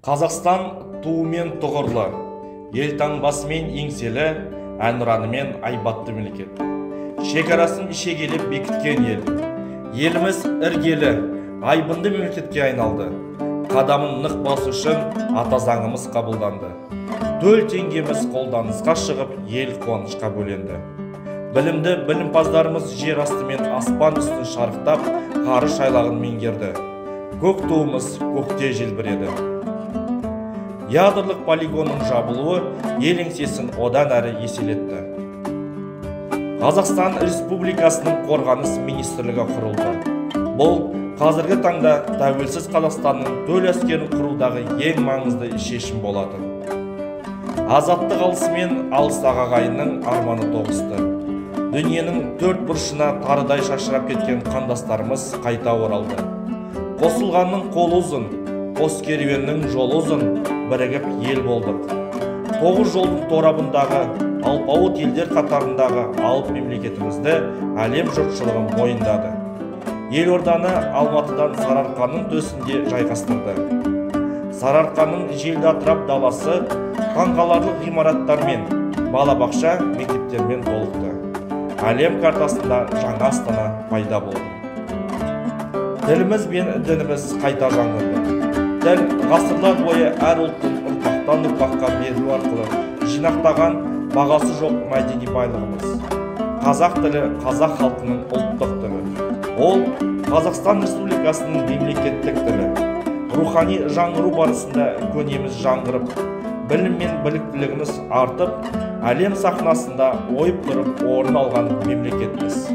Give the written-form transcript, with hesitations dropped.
Қазақстан туымен тұғырлы, елтаңбасымен еңселі, әнұранымен айбатты мемлекет. Шекарасын шегелеп бекіткен ел. Еліміз іргелі, айбынды мемлекетке айналды. Қадамын нық басу үшін ата заңымыз қабылданды. Төл теңгеміз қолданысқа шығып, ел қуанышқа бөленді. Білімді білімпаздарымыз жер асты мен аспан үстін шарықтап, ғарыш айлағын меңгерді. Көк туымыз көкте желбіреді. Ядролық полигонның жабылуы ел еңсесін одан әрі еселетті. Қазақстан Республикасының қорғаныс министрлігі құрылды. Бұл қазіргі таңда тәуелсіз Қазақстанның төл әскерін құрудағы ең маңызды шешім болатын. Азаттық алысымен алыстағы ағайынның арманы тоғысты. Дүниенің төрт бұрышына тарыдай шашырап кеткен қандастарымыз қайта оралды. Қосылғанның қолы ұзын, қос керуеннің жолы ұзын, бірігіп ел болдық. Тоғыз жолдың торабындағы, алпауыт елдер қатарындағы алып мемлекетімізді әлем жұртшылығын мойындады. Елорданы Алматыдан Сарыарқаның төсінде жайғастырды. Сарыарқаның желді атырап даласы таңғаларлық ғимараттармен, балабақша мектептермен толықты. Әлем картасында жаңа Астана пайда болды. Тіліміз бен дініміз қайта жаңғырды. Тіл ғасырлар бойы әр ұлттың ұрпақтан ұрпаққа берілу арқылы жинақтаған бағасы жоқ мәдени байлығымыз. Қазақ тілі қазақ халқының ұлттық тілі. Ол Қазақстан Республикасының мемлекеттік тілі. Рухани жаңғыру барысында көнеміз жаңғырып, білім мен біліктілігіміз артып, әлем сахнасында ойып тұрып орын алған мемлекетпіз.